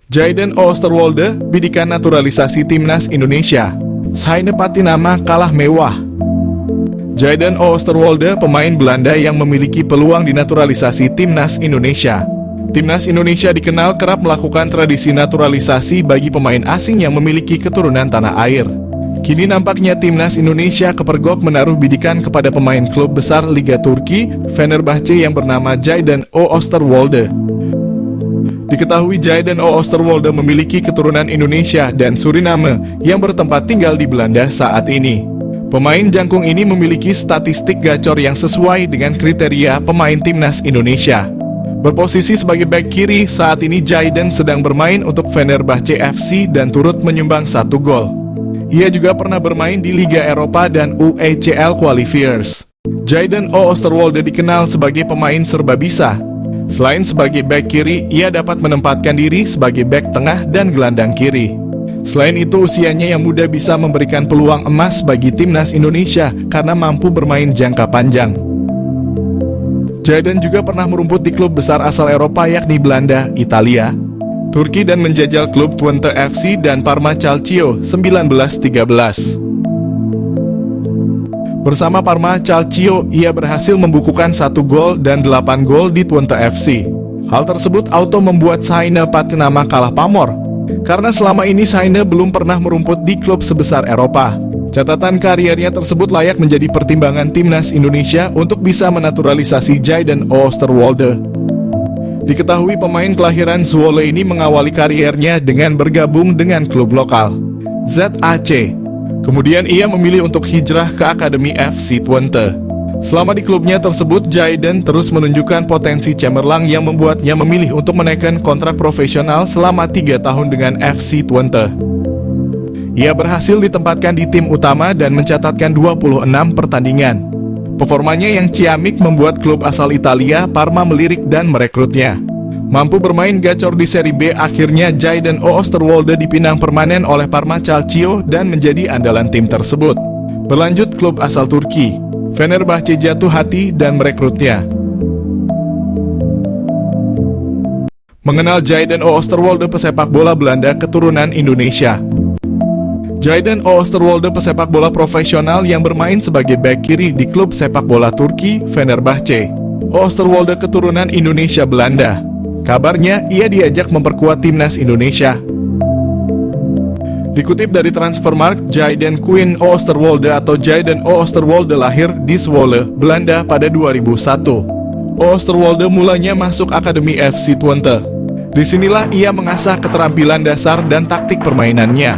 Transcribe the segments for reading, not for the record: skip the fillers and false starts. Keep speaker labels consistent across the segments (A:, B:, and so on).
A: Jayden Oosterwolde, bidikan naturalisasi Timnas Indonesia. Saine Patinama kalah mewah. Jayden Oosterwolde, pemain Belanda yang memiliki peluang dinaturalisasi Timnas Indonesia. Timnas Indonesia dikenal kerap melakukan tradisi naturalisasi bagi pemain asing yang memiliki keturunan tanah air. Kini nampaknya Timnas Indonesia kepergok menaruh bidikan kepada pemain klub besar Liga Turki, Fenerbahce yang bernama Jayden Oosterwolde. Diketahui Jayden Oosterwolde memiliki keturunan Indonesia dan Suriname yang bertempat tinggal di Belanda saat ini. Pemain jangkung ini memiliki statistik gacor yang sesuai dengan kriteria pemain Timnas Indonesia. Berposisi sebagai bek kiri, saat ini Jayden sedang bermain untuk Fenerbahce FC dan turut menyumbang 1 gol. Ia juga pernah bermain di Liga Eropa dan UECL Qualifiers. Jayden Oosterwolde dikenal sebagai pemain serba bisa. Selain sebagai bek kiri, ia dapat menempatkan diri sebagai bek tengah dan gelandang kiri. Selain itu, usianya yang muda bisa memberikan peluang emas bagi Timnas Indonesia karena mampu bermain jangka panjang. Jayden juga pernah merumput di klub besar asal Eropa yakni Belanda, Italia, Turki dan menjajal klub Twente FC dan Parma Calcio 1913. Bersama Parma Calcio, ia berhasil membukukan 1 gol dan 8 gol di Twente FC. Hal tersebut auto membuat Saine Patinama kalah pamor, karena selama ini Saine belum pernah merumput di klub sebesar Eropa. Catatan kariernya tersebut layak menjadi pertimbangan Timnas Indonesia untuk bisa menaturalisasi Jayden Oosterwolde. Diketahui pemain kelahiran Zwolle ini mengawali kariernya dengan bergabung dengan klub lokal, ZAC. Kemudian ia memilih untuk hijrah ke Akademi FC Twente. Selama di klubnya tersebut, Jayden terus menunjukkan potensi cemerlang yang membuatnya memilih untuk menaikkan kontrak profesional selama 3 tahun dengan FC Twente. Ia berhasil ditempatkan di tim utama dan mencatatkan 26 pertandingan. Performanya yang ciamik membuat klub asal Italia, Parma, melirik dan merekrutnya. Mampu bermain gacor di Serie B, akhirnya Jayden Oosterwolde dipinang permanen oleh Parma Calcio dan menjadi andalan tim tersebut. Berlanjut, klub asal Turki, Fenerbahce, jatuh hati dan merekrutnya. Mengenal Jayden Oosterwolde, pesepak bola Belanda keturunan Indonesia. Jayden Oosterwolde, pesepak bola profesional yang bermain sebagai bek kiri di klub sepak bola Turki, Fenerbahce. Oosterwolde keturunan Indonesia Belanda. Kabarnya, ia diajak memperkuat Timnas Indonesia. Dikutip dari Transfermarkt, Jayden Quinn Oosterwolde atau Jayden Oosterwolde lahir di Zwolle, Belanda pada 2001. Oosterwolde mulanya masuk Akademi FC Twente. Disinilah ia mengasah keterampilan dasar dan taktik permainannya.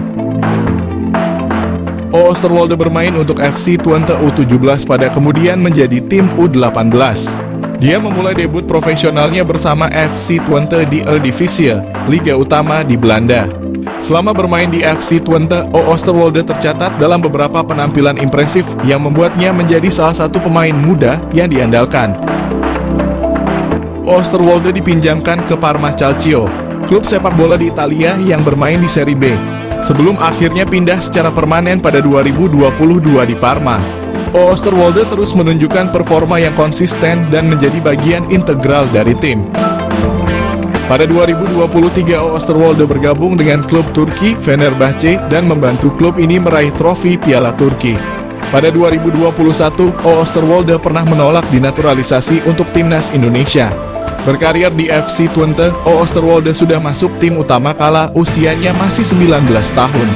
A: Oosterwolde bermain untuk FC Twente U17 pada kemudian menjadi tim U18. Dia memulai debut profesionalnya bersama FC Twente di Eredivisie, Liga Utama di Belanda. Selama bermain di FC Twente, Oosterwolde tercatat dalam beberapa penampilan impresif yang membuatnya menjadi salah satu pemain muda yang diandalkan. Oosterwolde dipinjamkan ke Parma Calcio, klub sepak bola di Italia yang bermain di Serie B, sebelum akhirnya pindah secara permanen pada 2022 di Parma. Oosterwolde terus menunjukkan performa yang konsisten dan menjadi bagian integral dari tim. Pada 2023, Oosterwolde bergabung dengan klub Turki, Fenerbahce, dan membantu klub ini meraih trofi Piala Turki. Pada 2021, Oosterwolde pernah menolak dinaturalisasi untuk Timnas Indonesia. Berkarir di FC Twente, Oosterwolde sudah masuk tim utama kala usianya masih 19 tahun.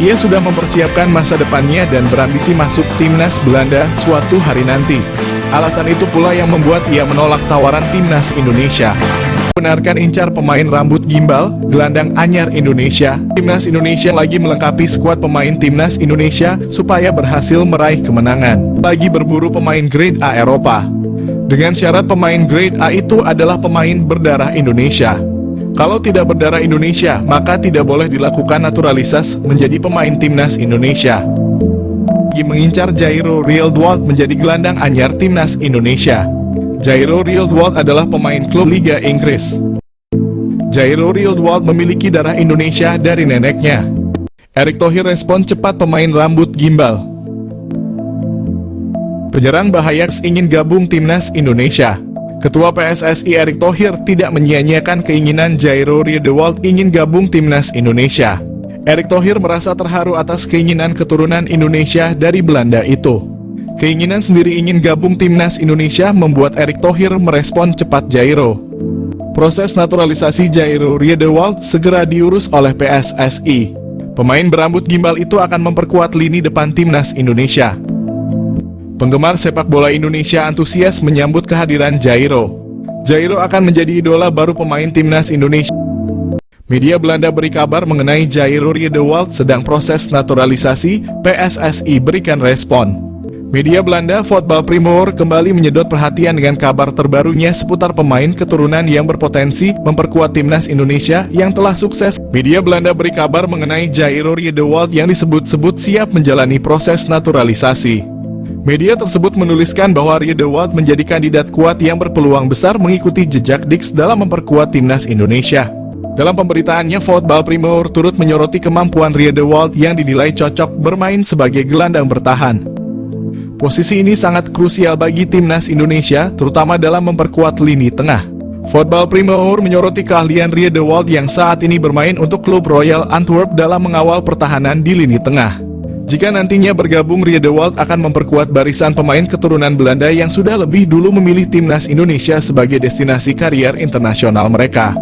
A: Ia sudah mempersiapkan masa depannya dan berambisi masuk Timnas Belanda suatu hari nanti. Alasan itu pula yang membuat ia menolak tawaran Timnas Indonesia. Benarkan incar pemain rambut gimbal, gelandang anyar Indonesia. Timnas Indonesia lagi melengkapi skuad pemain Timnas Indonesia supaya berhasil meraih kemenangan. Lagi berburu pemain grade A Eropa. Dengan syarat pemain grade A itu adalah pemain berdarah Indonesia. Kalau tidak berdarah Indonesia, maka tidak boleh dilakukan naturalisasi menjadi pemain Timnas Indonesia. Lagi mengincar Jairo Rielwold menjadi gelandang anyar Timnas Indonesia. Jairo Rielwold adalah pemain klub Liga Inggris. Jairo Rielwold memiliki darah Indonesia dari neneknya. Erick Thohir respon cepat pemain rambut gimbal. Penyerang Bahayax ingin gabung Timnas Indonesia. Ketua PSSI Erick Thohir tidak menyia-nyiakan keinginan Jairo Riedewald ingin gabung timnas Indonesia. Erick Thohir merasa terharu atas keinginan keturunan Indonesia dari Belanda itu. Keinginan sendiri ingin gabung timnas Indonesia membuat Erick Thohir merespon cepat Jairo. Proses naturalisasi Jairo Riedewald segera diurus oleh PSSI. Pemain berambut gimbal itu akan memperkuat lini depan timnas Indonesia. Penggemar sepak bola Indonesia antusias menyambut kehadiran Jairo. Jairo akan menjadi idola baru pemain timnas Indonesia. Media Belanda beri kabar mengenai Jairo Riedewald sedang proses naturalisasi, PSSI berikan respon. Media Belanda Voetbal Primeur kembali menyedot perhatian dengan kabar terbarunya seputar pemain keturunan yang berpotensi memperkuat timnas Indonesia yang telah sukses. Media Belanda beri kabar mengenai Jairo Riedewald yang disebut-sebut siap menjalani proses naturalisasi. Media tersebut menuliskan bahwa Riedewald menjadi kandidat kuat yang berpeluang besar mengikuti jejak Dix dalam memperkuat timnas Indonesia. Dalam pemberitaannya, Voetbal Primeur turut menyoroti kemampuan Riedewald yang dinilai cocok bermain sebagai gelandang bertahan. Posisi ini sangat krusial bagi timnas Indonesia, terutama dalam memperkuat lini tengah. Voetbal Primeur menyoroti keahlian Riedewald yang saat ini bermain untuk klub Royal Antwerp dalam mengawal pertahanan di lini tengah. Jika nantinya bergabung, Riedewald akan memperkuat barisan pemain keturunan Belanda yang sudah lebih dulu memilih timnas Indonesia sebagai destinasi karier internasional mereka.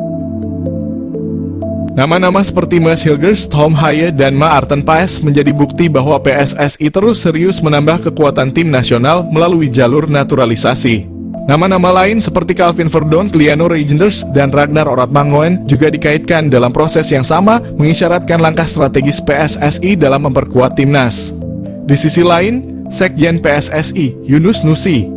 A: Nama-nama seperti Maes Hilgers, Tom Haye, dan Maarten Paes menjadi bukti bahwa PSSI terus serius menambah kekuatan tim nasional melalui jalur naturalisasi. Nama-nama lain seperti Calvin Verdonk, Liano Reijnders, dan Ragnar Oratmangoen juga dikaitkan dalam proses yang sama, mengisyaratkan langkah strategis PSSI dalam memperkuat timnas. Di sisi lain, Sekjen PSSI, Yunus Nusi,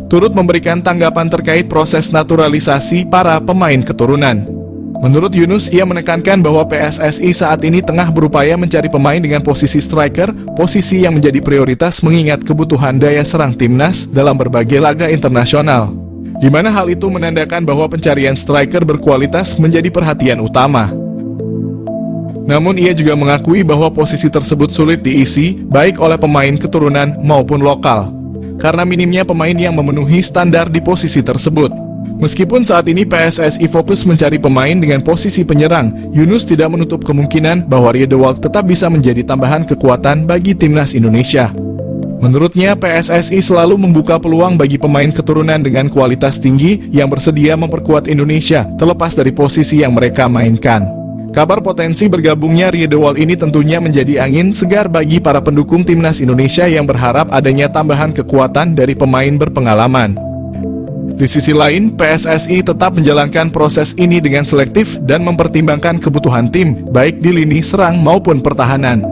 A: turut memberikan tanggapan terkait proses naturalisasi para pemain keturunan. Menurut Yunus, ia menekankan bahwa PSSI saat ini tengah berupaya mencari pemain dengan posisi striker, posisi yang menjadi prioritas mengingat kebutuhan daya serang timnas dalam berbagai laga internasional. Di mana hal itu menandakan bahwa pencarian striker berkualitas menjadi perhatian utama. Namun ia juga mengakui bahwa posisi tersebut sulit diisi, baik oleh pemain keturunan maupun lokal, karena minimnya pemain yang memenuhi standar di posisi tersebut. Meskipun saat ini PSSI fokus mencari pemain dengan posisi penyerang, Yunus tidak menutup kemungkinan bahwa Riedewald tetap bisa menjadi tambahan kekuatan bagi timnas Indonesia. Menurutnya, PSSI selalu membuka peluang bagi pemain keturunan dengan kualitas tinggi yang bersedia memperkuat Indonesia, terlepas dari posisi yang mereka mainkan. Kabar potensi bergabungnya Riedewald ini tentunya menjadi angin segar bagi para pendukung timnas Indonesia yang berharap adanya tambahan kekuatan dari pemain berpengalaman. Di sisi lain, PSSI tetap menjalankan proses ini dengan selektif dan mempertimbangkan kebutuhan tim, baik di lini serang maupun pertahanan.